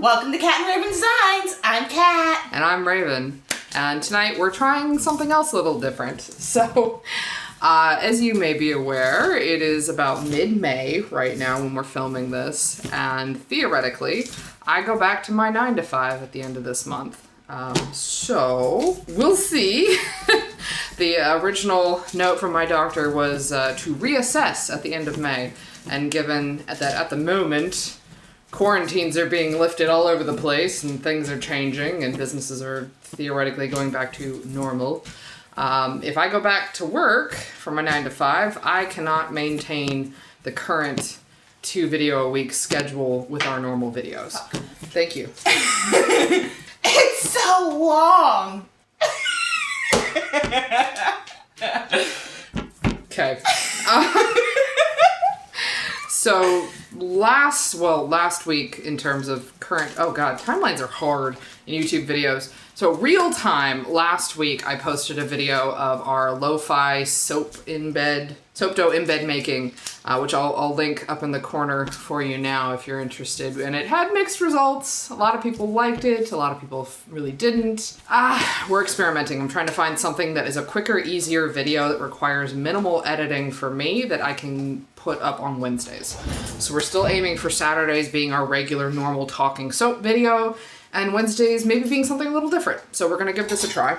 Welcome to Cat and Raven Designs. I'm Cat. And I'm Raven. And tonight we're trying something else a little different. So, as you may be aware, it is about mid-May right now when we're filming this. And theoretically, I go back to my 9 to 5 at the end of this month. So, we'll see. The original note from my doctor was to reassess at the end of May. And given that at the moment, quarantines are being lifted all over the place and things are changing and businesses are theoretically going back to normal. If I go back to work for my 9 to 5, I cannot maintain the current 2 video a week schedule with our normal videos. Thank you. It's so long. Okay. So last week in terms of current, oh god, timelines are hard in YouTube videos. So real time, last week I posted a video of our lo-fi soap dough in bed making, which I'll link up in the corner for you now if you're interested. And it had mixed results. A lot of people liked it. A lot of people really didn't. We're experimenting. I'm trying to find something that is a quicker, easier video that requires minimal editing for me that I can put up on Wednesdays. So we're still aiming for Saturdays being our regular, normal talking soap video, and Wednesdays maybe being something a little different. So we're gonna give this a try.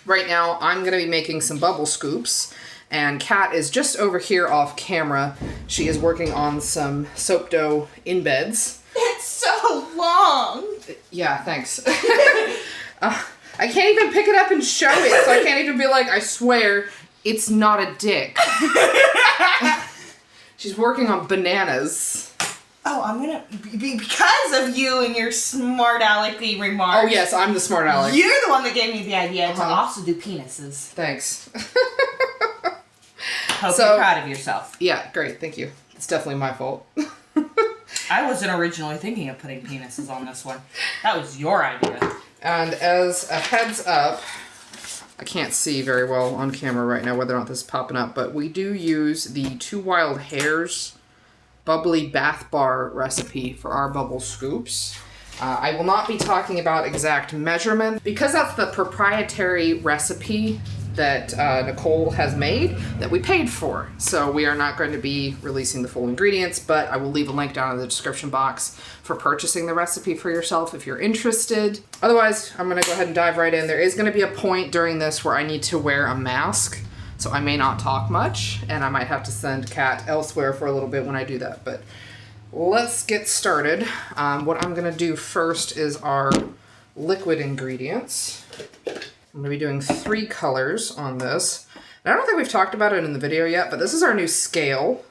Right now, I'm gonna be making some bubble scoops, and Kat is just over here off camera. She is working on some soap dough in beds. It's so long. Yeah, thanks. I can't even pick it up and show it, so I can't even be like, I swear, it's not a dick. She's working on bananas. Oh, I'm gonna, because of you and your smart alecky remarks. Oh yes, I'm the smart aleck. You're the one that gave me the idea to also do penises. Thanks. Hope you're proud of yourself. Yeah, great, thank you. It's definitely my fault. I wasn't originally thinking of putting penises on this one. That was your idea. And as a heads up, I can't see very well on camera right now whether or not this is popping up, but we do use the 2 Wild Hairs bubbly bath bar recipe for our bubble scoops. I will not be talking about exact measurements because that's the proprietary recipe that Nicole has made that we paid for. So we are not going to be releasing the full ingredients, but I will leave a link down in the description box for purchasing the recipe for yourself if you're interested. Otherwise, I'm gonna go ahead and dive right in. There is gonna be a point during this where I need to wear a mask, so I may not talk much, and I might have to send Kat elsewhere for a little bit when I do that, but let's get started. What I'm gonna do first is our liquid ingredients. I'm gonna be doing 3 colors on this. And I don't think we've talked about it in the video yet, but this is our new scale,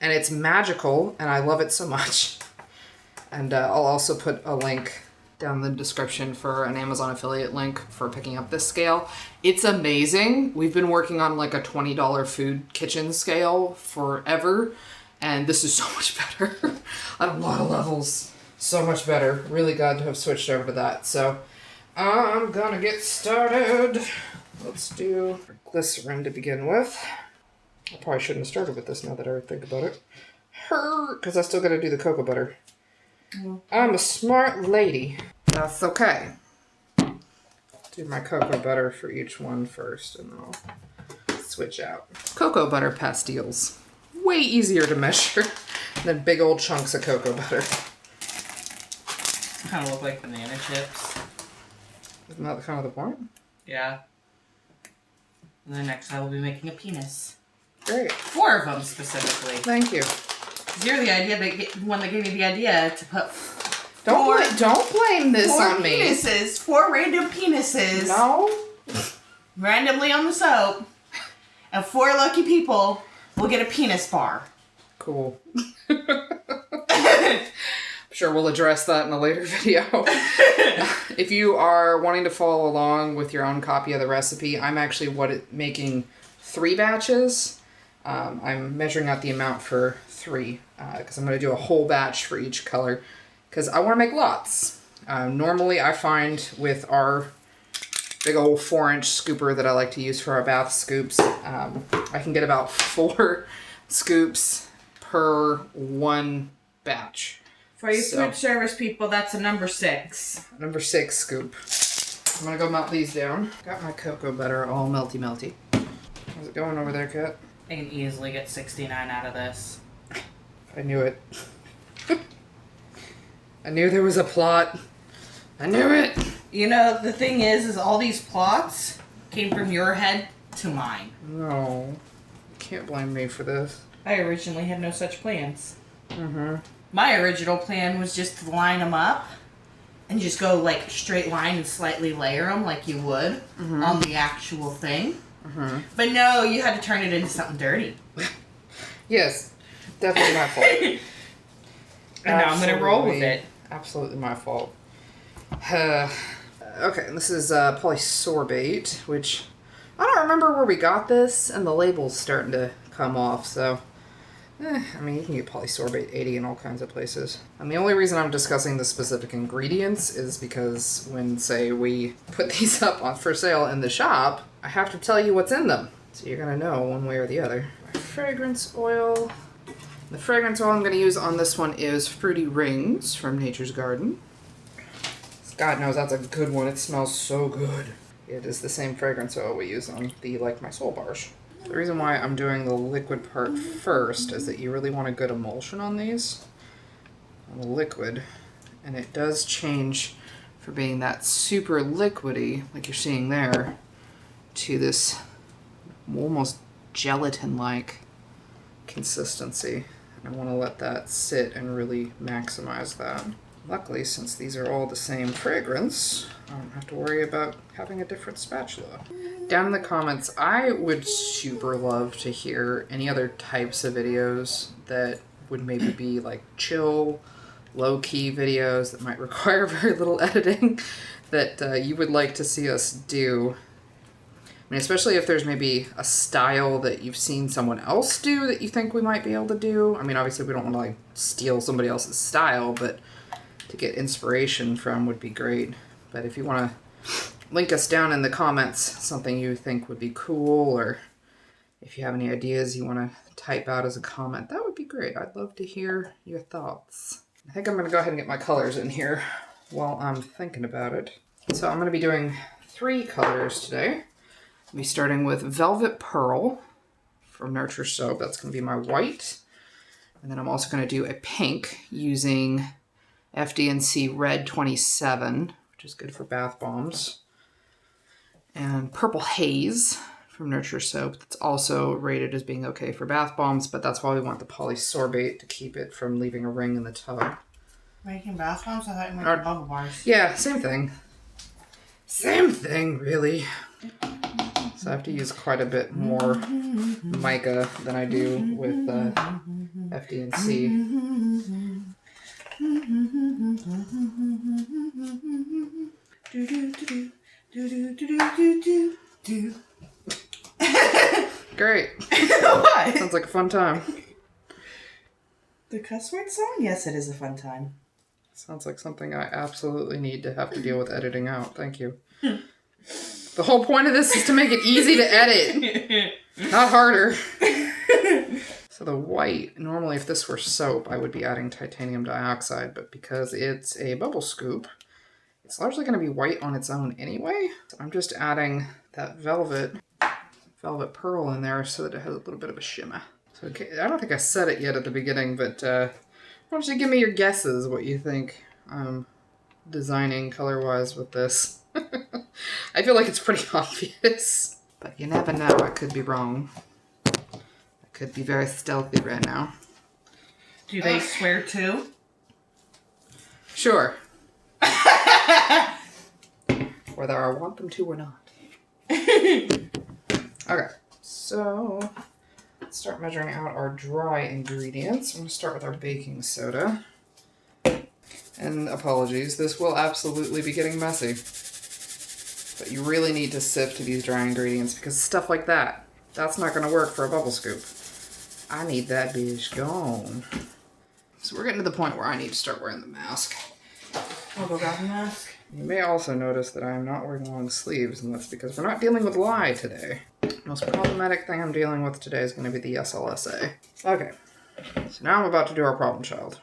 and it's magical, and I love it so much. And I'll also put a link down in the description for an Amazon affiliate link for picking up this scale. It's amazing. We've been working on like a $20 food kitchen scale forever, and this is so much better on a lot of levels. So much better. Really glad to have switched over to that. So I'm gonna get started. Let's do glycerin to begin with. I probably shouldn't have started with this now that I think about it. Because I still gotta do the cocoa butter. I'm a smart lady. That's okay. Do my cocoa butter for each one first, and then I'll switch out. Cocoa butter pastilles. Way easier to measure than big old chunks of cocoa butter. Kind of look like banana chips. Isn't that kind of the point? Yeah. And then next I will be making a penis. Great. 4 of them specifically. Thank you. You're the one that gave me the idea to put Don't blame this on me. 4 penises, 4 random penises. No. Randomly on the soap. And 4 lucky people will get a penis bar. Cool. I'm sure we'll address that in a later video. If you are wanting to follow along with your own copy of the recipe, I'm actually making 3 batches. I'm measuring out the amount for 3 because I'm going to do a whole batch for each color because I want to make lots. Normally I find with our big old 4-inch scooper that I like to use for our bath scoops, I can get about 4 scoops per 1 batch. For you food service people, that's a number 6. Number 6 scoop. I'm gonna go melt these down. Got my cocoa butter all melty. How's it going over there, Kat? I can easily get 69 out of this. I knew it. I knew there was a plot. I knew it. You know, the thing is all these plots came from your head to mine. No. You can't blame me for this. I originally had no such plans. Mm-hmm. My original plan was just to line them up and just go like straight line and slightly layer them like you would on the actual thing. Mm-hmm. But no, you had to turn it into something dirty. Yes, definitely my fault. And now I'm going to roll with it. Absolutely my fault. Okay, this is polysorbate, which I don't remember where we got this, and the label's starting to come off, so... I mean, you can get polysorbate 80 in all kinds of places. And the only reason I'm discussing the specific ingredients is because when, say, we put these up on for sale in the shop, I have to tell you what's in them. So you're going to know one way or the other. Fragrance oil. The fragrance oil I'm going to use on this one is Fruity Rings from Nature's Garden. God knows that's a good one. It smells so good. It is the same fragrance oil we use on the Like My Soul bars. The reason why I'm doing the liquid part first is that you really want a good emulsion on these, on the liquid, and it does change from being that super liquidy, like you're seeing there, to this almost gelatin-like consistency. I want to let that sit and really maximize that. Luckily, since these are all the same fragrance, I don't have to worry about having a different spatula. Down in the comments, I would super love to hear any other types of videos that would maybe be like chill, low-key videos that might require very little editing that you would like to see us do. I mean, especially if there's maybe a style that you've seen someone else do that you think we might be able to do. I mean, obviously we don't want to like steal somebody else's style, but to get inspiration from would be great. But if you want to link us down in the comments something you think would be cool, or if you have any ideas you want to type out as a comment, that would be great. I'd love to hear your thoughts. I think I'm going to go ahead and get my colors in here while I'm thinking about it. So I'm going to be doing 3 colors today. I'll be starting with Velvet Pearl from Nurture Soap. That's going to be my white. And then I'm also going to do a pink using FD&C Red 27, which is good for bath bombs. And Purple Haze from Nurture Soap. That's also rated as being okay for bath bombs, but that's why we want the polysorbate to keep it from leaving a ring in the tub. Making bath bombs? I thought you were making bubble bars. Yeah, same thing. Same thing, really. So I have to use quite a bit more mica than I do with FD&C. Great. What? Sounds like a fun time. The cuss word song? Yes, it is a fun time. Sounds like something I absolutely need to have to deal with editing out. Thank you. The whole point of this is to make it easy to edit, not harder. So the white, normally if this were soap, I would be adding titanium dioxide, but because it's a bubble scoop, it's largely going to be white on its own anyway. So I'm just adding that velvet pearl in there so that it has a little bit of a shimmer. So I don't think I said it yet at the beginning, but why don't you give me your guesses what you think I'm designing color-wise with this. I feel like it's pretty obvious, but you never know. I could be wrong. I could be very stealthy right now. Do they swear too? Sure. Whether I want them to or not. Okay, so let's start measuring out our dry ingredients. I'm going to start with our baking soda. And apologies, this will absolutely be getting messy. But you really need to sift these dry ingredients because stuff like that, that's not going to work for a bubble scoop. I need that bitch gone. So we're getting to the point where I need to start wearing the mask. I'll go grab the mask. You may also notice that I am not wearing long sleeves, and that's because we're not dealing with lye today. The most problematic thing I'm dealing with today is going to be the SLSA. Okay, so now I'm about to do our problem child.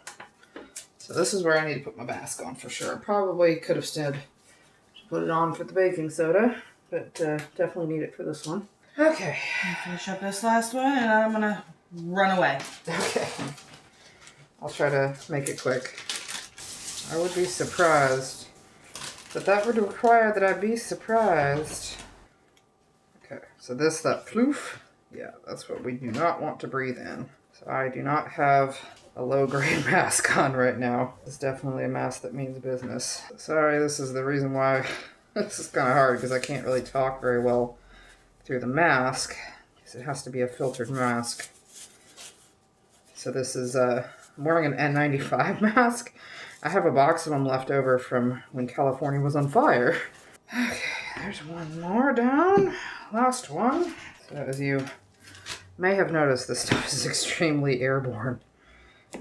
So this is where I need to put my mask on for sure. I probably could have stood to put it on for the baking soda, but definitely need it for this one. Okay. Finish up this last one and I'm gonna run away. Okay. I'll try to make it quick. I would be surprised. But that would require that I be surprised. Okay, so that floof, yeah, that's what we do not want to breathe in. So I do not have a low-grade mask on right now. It's definitely a mask that means business. Sorry, this is the reason why this is kind of hard, because I can't really talk very well through the mask, because it has to be a filtered mask. So this is, I'm wearing an N95 mask. I have a box of them left over from when California was on fire. Okay, there's one more down. Last one. So as you may have noticed, this stuff is extremely airborne.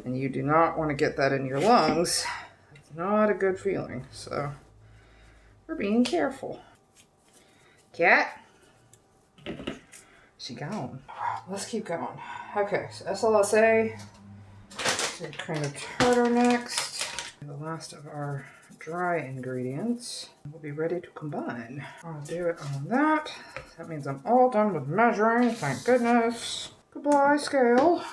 And you do not want to get that in your lungs. It's not a good feeling. So we're being careful. Cat? She gone. Let's keep going. Okay, so SLSA. Cream of tartar next. And the last of our dry ingredients will be ready to combine. I'll do it on that. That means I'm all done with measuring, thank goodness. Goodbye, scale.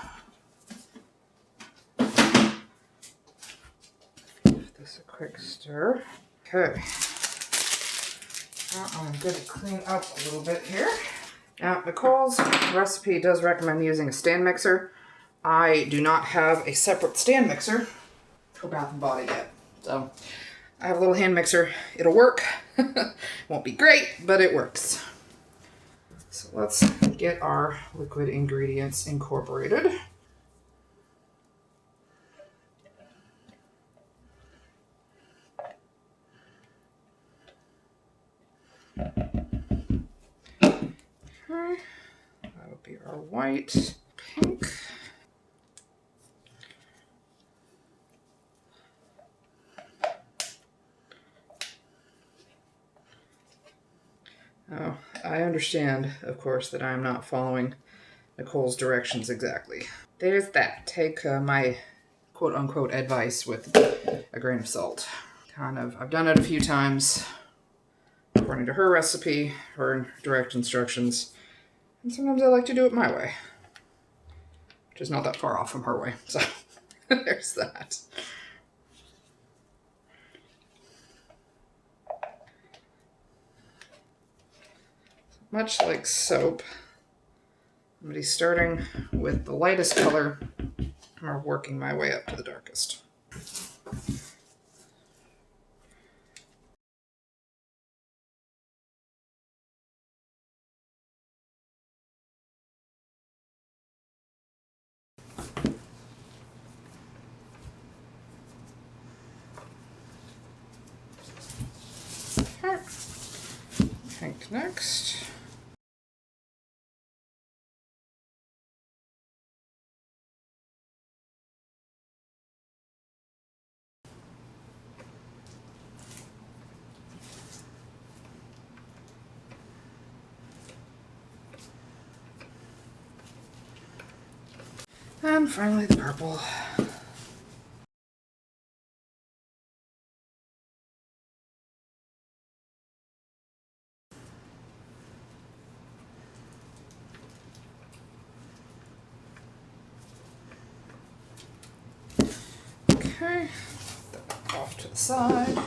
Give this a quick stir. Okay. Now I'm good to clean up a little bit here. Now, Nicole's recipe does recommend using a stand mixer. I do not have a separate stand mixer for Bath & Body yet. So I have a little hand mixer. It'll work. Won't be great, but it works. So let's get our liquid ingredients incorporated. Okay. That would be our white, pink. Oh, I understand, of course, that I'm not following Nicole's directions exactly. There's that. Take my quote-unquote advice with a grain of salt. I've done it a few times according to her recipe, her direct instructions, and sometimes I like to do it my way, which is not that far off from her way, so there's that. Much like soap, I'm going to be starting with the lightest color and working my way up to the darkest. Okay. Pink next. And finally the purple. Okay, put that off to the side.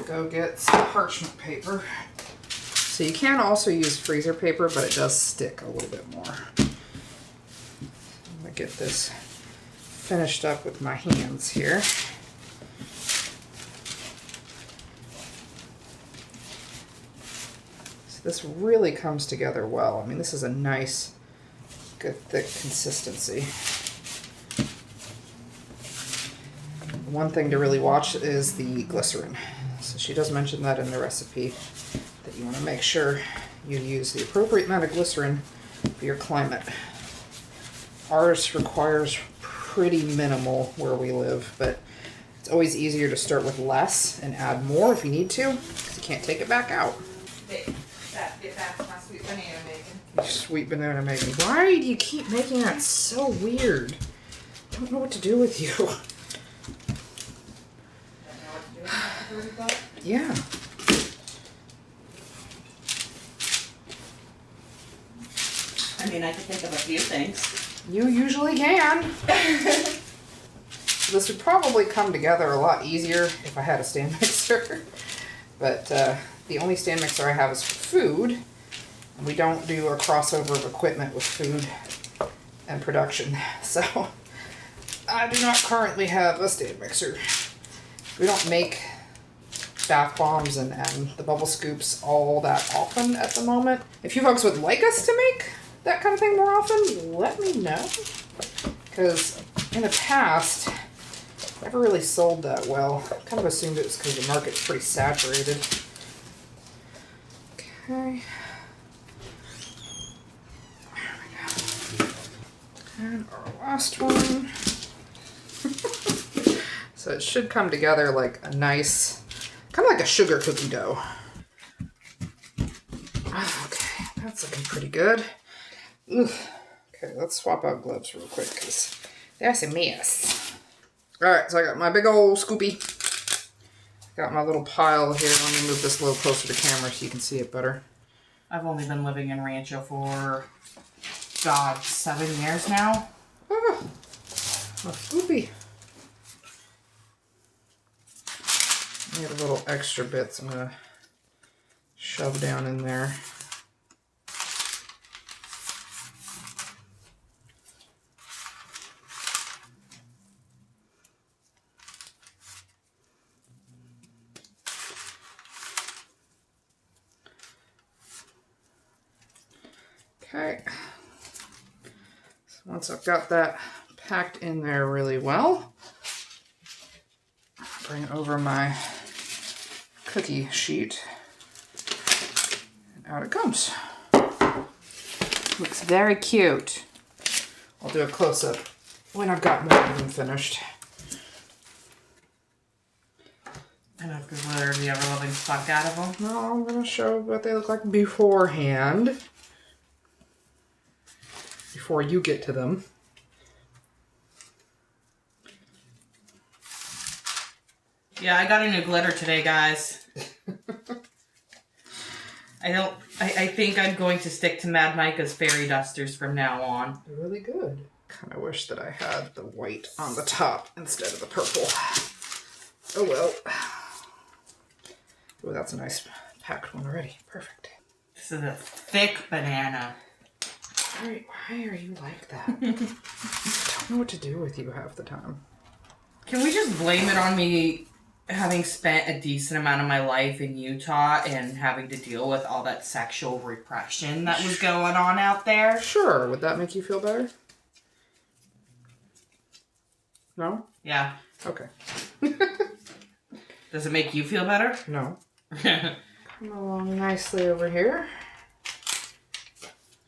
Go get some parchment paper. So you can also use freezer paper, but it does stick a little bit more. I'm gonna get this finished up with my hands here. So this really comes together well. I mean, this is a nice, good, thick consistency. One thing to really watch is the glycerin. So she does mention that in the recipe, that you want to make sure you use the appropriate amount of glycerin for your climate. Ours requires pretty minimal where we live, but it's always easier to start with less and add more if you need to, because you can't take it back out. Get back to my sweet banana making. Sweet banana making. Why do you keep making that so weird? don't know what to do with you. Yeah. I mean, I could think of a few things. You usually can. This would probably come together a lot easier if I had a stand mixer. But the only stand mixer I have is for food. And we don't do a crossover of equipment with food and production. So I do not currently have a stand mixer. We don't make bath bombs and the bubble scoops all that often at the moment. If you folks would like us to make that kind of thing more often, let me know. Because in the past, never really sold that well. Kind of assumed it was because the market's pretty saturated. Okay. There we go. And our last one. So it should come together like a nice, kind of like a sugar cookie dough. Okay, that's looking pretty good. Ugh. Okay, let's swap out gloves real quick because that's a mess. Alright, so I got my big old scoopy. Got my little pile here. Let me move this a little closer to camera so you can see it better. I've only been living in Rancho for, God, 7 years now. Ah, my scoopy. I have little extra bits I'm going to shove down in there. Okay, so once I've got that packed in there really well, I'll bring over my cookie sheet, and out it comes. Looks very cute. I'll do a close-up when I've got more of them finished. And after glitter, do you ever loving fuck out of them? No, I'm going to show what they look like beforehand. Before you get to them. Yeah, I got a new glitter today, guys. I think I'm going to stick to Mad Micah's fairy dusters from now on. They're really good. Kind of wish that I had the white on the top instead of the purple. Oh well. Oh, that's a nice packed one already. Perfect. This is a thick banana. Why are you like that? I don't know what to do with you half the time. Can we just blame it on me having spent a decent amount of my life in Utah and having to deal with all that sexual repression that was going on out there? Sure. Would that make you feel better? No? Yeah. Okay. Does it make you feel better? No. Come along nicely over here.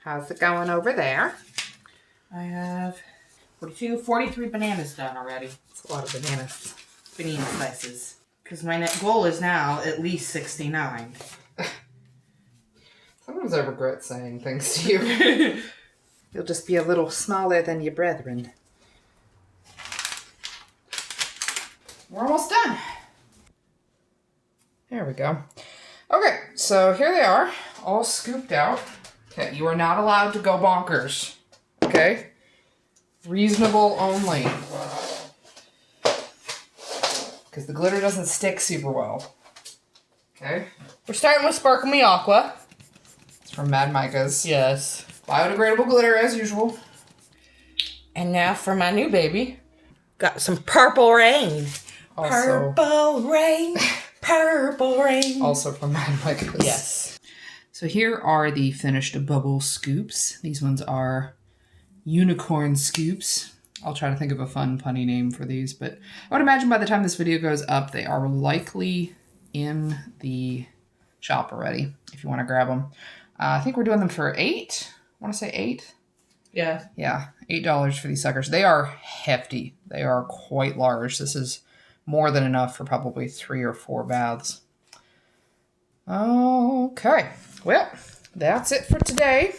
How's it going over there? I have 43 bananas done already. It's a lot of bananas. Banana slices. Because my net goal is now at least 69. Sometimes I regret saying things to you. You'll just be a little smaller than your brethren. We're almost done. There we go. Okay, so here they are, all scooped out. Okay, you are not allowed to go bonkers. Okay? Reasonable only. Because the glitter doesn't stick super well. Okay? We're starting with Sparkle Me Aqua. It's from Mad Micah's. Yes. Biodegradable glitter as usual. And now for my new baby. Got some Purple Rain. Also, Purple Rain. Purple Rain. Also from Mad Micah's. Yes. So here are the finished bubble scoops. These ones are unicorn scoops. I'll try to think of a fun punny name for these, but I would imagine by the time this video goes up, they are likely in the shop already, if you want to grab them. I think we're doing them for $8. I want to say $8. Yeah. Yeah, $8 for these suckers. They are hefty. They are quite large. This is more than enough for probably 3 or 4 baths. Okay, well, that's it for today.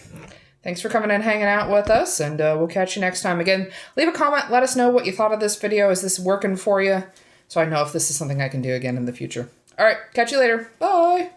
Thanks for coming and hanging out with us, and we'll catch you next time. Again, leave a comment. Let us know what you thought of this video. Is this working for you? So I know if this is something I can do again in the future. All right, catch you later. Bye.